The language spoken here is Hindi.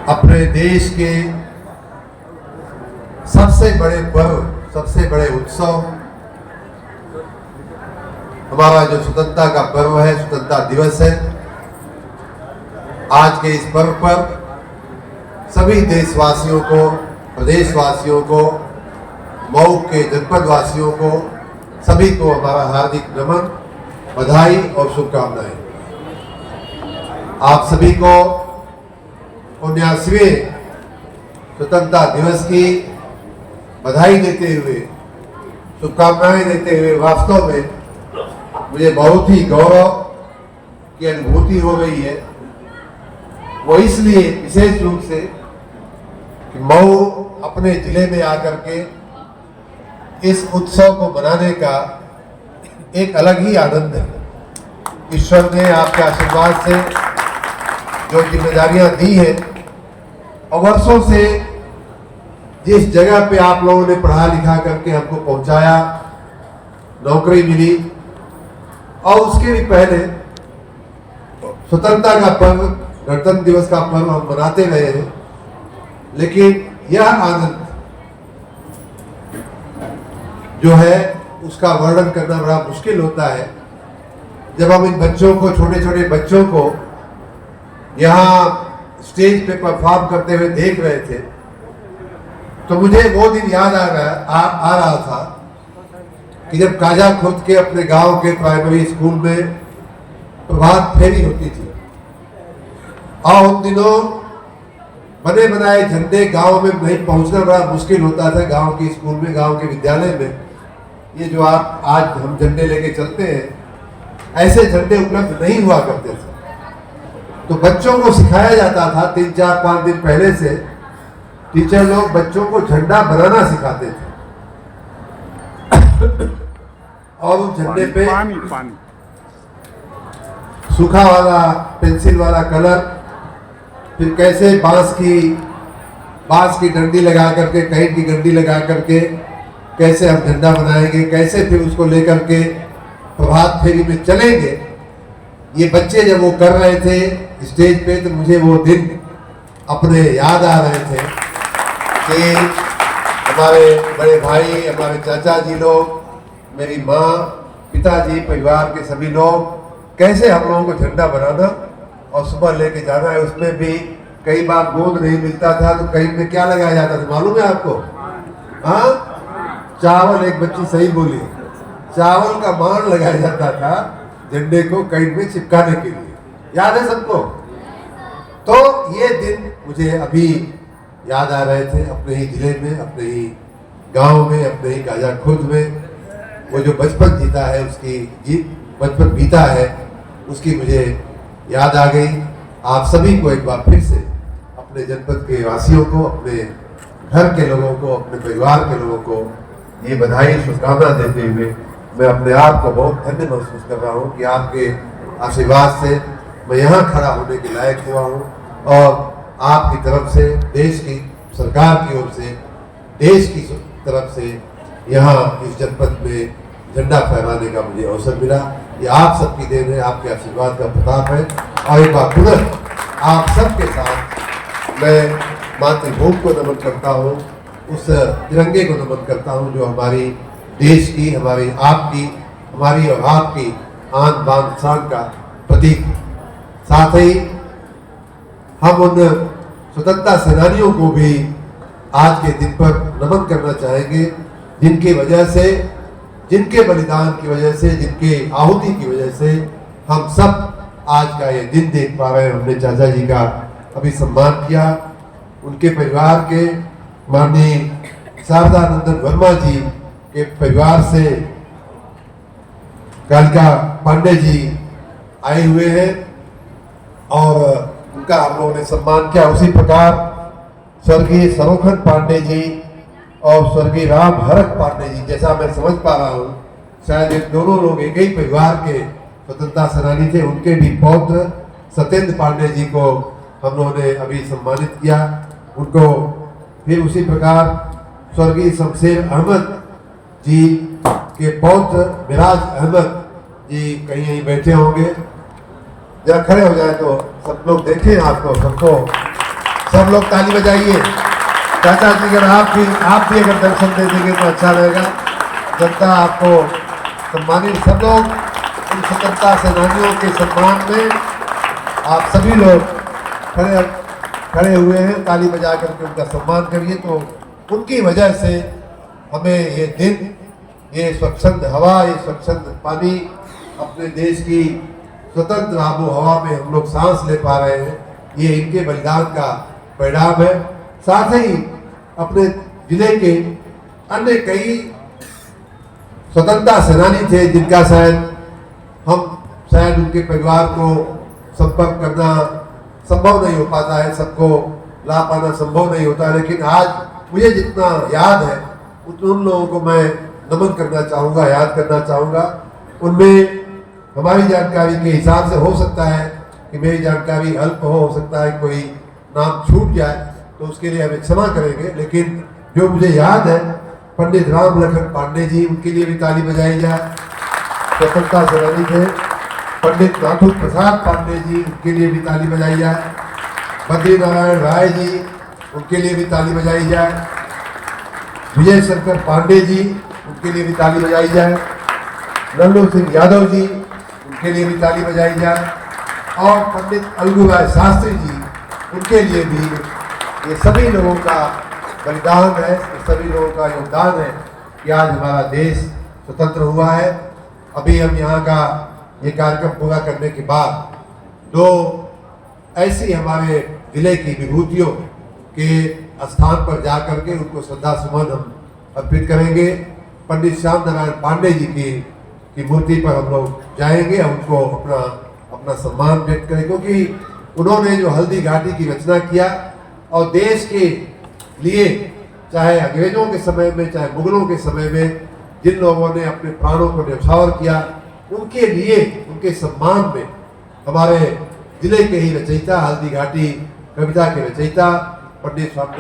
अपने देश के सबसे बड़े पर्व, सबसे बड़े उत्सव, हमारा जो स्वतंत्रता का पर्व है, स्वतंत्रता दिवस है। आज के इस पर्व पर सभी देशवासियों को, प्रदेशवासियों को, मऊ के जनपद वासियों को, सभी को हमारा हार्दिक नमन, बधाई और शुभकामनाएं। आप सभी को 79वें स्वतंत्रता दिवस की बधाई देते हुए, शुभकामनाएं देते हुए वास्तव में मुझे बहुत ही गौरव की अनुभूति हो रही है। वो इसलिए विशेष रूप से कि मऊ अपने जिले में आकर के इस उत्सव को मनाने का एक अलग ही आनंद है। ईश्वर ने आपके आशीर्वाद से जो जिम्मेदारियां दी है और वर्षों से जिस जगह पे आप लोगों ने पढ़ा लिखा करके हमको पहुंचाया, नौकरी मिली, और उसके भी पहले स्वतंत्रता का पर्व, गणतंत्र दिवस का पर्व हम मनाते रहे हैं। लेकिन यह आनंद जो है उसका वर्णन करना बड़ा मुश्किल होता है। जब हम इन बच्चों को, छोटे छोटे बच्चों को यहाँ स्टेज पे परफॉर्म करते हुए देख रहे थे, तो मुझे वो दिन याद आ रहा था कि जब काजा खुर्द के अपने गांव के प्राइमरी स्कूल में प्रभात फेरी होती थी और उन दिनों बने बनाए झंडे गांव में नहीं पहुंचना बड़ा मुश्किल होता था। गांव के स्कूल में, गांव के विद्यालय में ये जो आप आज हम झंडे लेके चलते हैं, ऐसे झंडे उपलब्ध नहीं हुआ करते थे। तो बच्चों को सिखाया जाता था, 3, 4, 5 दिन पहले से टीचर लोग बच्चों को झंडा बनाना सिखाते थे और उस झंडे पे सूखा वाला पेंसिल वाला कलर, फिर कैसे बांस की डंडी लगा करके, कहीं की डंडी लगा करके कैसे हम झंडा बनाएंगे, कैसे फिर उसको लेकर के प्रभात फेरी में चलेंगे। ये बच्चे जब वो कर रहे थे स्टेज पे, तो मुझे वो दिन अपने याद आ रहे थे कि हमारे बड़े भाई, हमारे चाचा जी लोग, मेरी माँ, पिताजी, परिवार के सभी लोग कैसे हम लोगों को झंडा बनाना और सुबह लेके जाना है। उसमें भी कई बार गोंद नहीं मिलता था तो कहीं में क्या लगाया जाता था मालूम है आपको? हाँ, चावल। एक बच्ची सही बोली, चावल का मान लगाया जाता था झंडे को कहीं में चिपकाने के लिए। याद है सबको? तो ये दिन मुझे अभी याद आ रहे थे, अपने ही जिले में, अपने ही गांव में, अपने ही काजा खुर्द में वो जो बचपन जीता है, बचपन बीता है, उसकी मुझे याद आ गई। आप सभी को एक बार फिर से, अपने जनपद के वासियों को, अपने घर के लोगों को, अपने परिवार के लोगों को ये बधाई, शुभकामना देते हुए मैं अपने आप को बहुत धन्य महसूस कर रहा हूँ कि आपके आशीर्वाद से मैं यहाँ खड़ा होने के लायक हुआ हूँ और आपकी तरफ से, देश की सरकार की ओर से, देश की तरफ से यहाँ इस जनपद में झंडा फहराने का मुझे अवसर मिला। ये आप सबकी देन है, आपके आशीर्वाद का प्रताप है। और एक बार पुनः आप सबके साथ मैं मातृभूमि को नमन करता हूँ, उस तिरंगे को नमन करता हूँ जो हमारी देश की, हमारी और आपकी आन बान शान का प्रतीक। साथ ही हम उन स्वतंत्रता सेनानियों को भी आज के दिन पर नमन करना चाहेंगे जिनकी वजह से, जिनके बलिदान की वजह से, जिनके आहुति की वजह से हम सब आज का ये दिन देख पा रहे हैं। हमने चाचा जी का अभी सम्मान किया, उनके परिवार के माननीय शारदानंदन वर्मा जी के परिवार से कालिका पांडे जी आए हुए हैं और उनका हम लोगों ने सम्मान किया। उसी प्रकार स्वर्गीय सरोखन पांडे जी और स्वर्गीय राम हरक पांडे जी, जैसा मैं समझ पा रहा हूँ शायद ये दोनों लोग एक ही परिवार के स्वतंत्रता सेनानी थे। उनके भी पौत्र सत्येंद्र पांडे जी को हम लोगों ने अभी सम्मानित किया। उनको फिर उसी प्रकार स्वर्गीय शमशेर अहमद जी के पौत्र मिराज अहमद जी कहीं यहीं बैठे होंगे, जरा खड़े हो जाए तो सब लोग देखें आपको, सबको, सब लोग ताली बजाइए। चाचा जी अगर आप भी अगर दर्शन दे देंगे तो अच्छा रहेगा। जनता आपको सम्मानित, सब लोग इन स्वतंत्रता सेनानियों के सम्मान में आप सभी लोग खड़े हुए हैं, ताली बजा करके उनका सम्मान करिए। तो उनकी वजह से हमें ये दिन, ये स्वच्छंद हवा, ये स्वच्छंद पानी, अपने देश की स्वतंत्र आबो हवा में हम लोग सांस ले पा रहे हैं, ये इनके बलिदान का परिणाम है। साथ ही अपने जिले के अन्य कई स्वतंत्रता सेनानी थे जिनका शायद उनके परिवार को संपर्क करना संभव नहीं हो पाता है, सबको ला पाना संभव नहीं होता, लेकिन आज मुझे जितना याद है उन लोगों को मैं नमन करना चाहूँगा, याद करना चाहूँगा। उनमें हमारी जानकारी के हिसाब से हो सकता है कि मेरी जानकारी अल्प हो सकता है कोई नाम छूट जाए तो उसके लिए हमें क्षमा करेंगे, लेकिन जो मुझे याद है पंडित राम लखन पांडे जी, उनके लिए भी ताली बजाई जाए, स्वतंत्रता सेनानी थे। पंडित नाथू प्रसाद पांडे जी, उनके लिए भी ताली बजाई जाए। बद्री नारायण राय जी, उनके लिए भी ताली बजाई जाए। विजय शंकर पांडे जी, उनके लिए भी ताली बजाई जाए। लल्लू सिंह यादव जी, उनके लिए भी ताली बजाई जाए। और पंडित अलगू राय शास्त्री जी, उनके लिए भी, ये सभी लोगों का बलिदान है, ये सभी लोगों का योगदान है कि आज हमारा देश स्वतंत्र हुआ है। अभी हम यहाँ का ये कार्यक्रम पूरा करने के बाद दो ऐसी हमारे जिले की विभूतियों के स्थान पर जाकर के उनको श्रद्धा सुमन हम अर्पित करेंगे। पंडित श्याम नारायण पांडे जी की मूर्ति पर हम लोग जाएंगे, उनको अपना सम्मान व्यक्त करें, क्योंकि उन्होंने जो हल्दी घाटी की रचना किया और देश के लिए, चाहे अंग्रेजों के समय में चाहे मुगलों के समय में जिन लोगों ने अपने प्राणों को न्यौछावर किया, उनके लिए, उनके सम्मान में हमारे जिले के ही रचयिता, हल्दी घाटी कविता के रचयिता पंडित स्वामी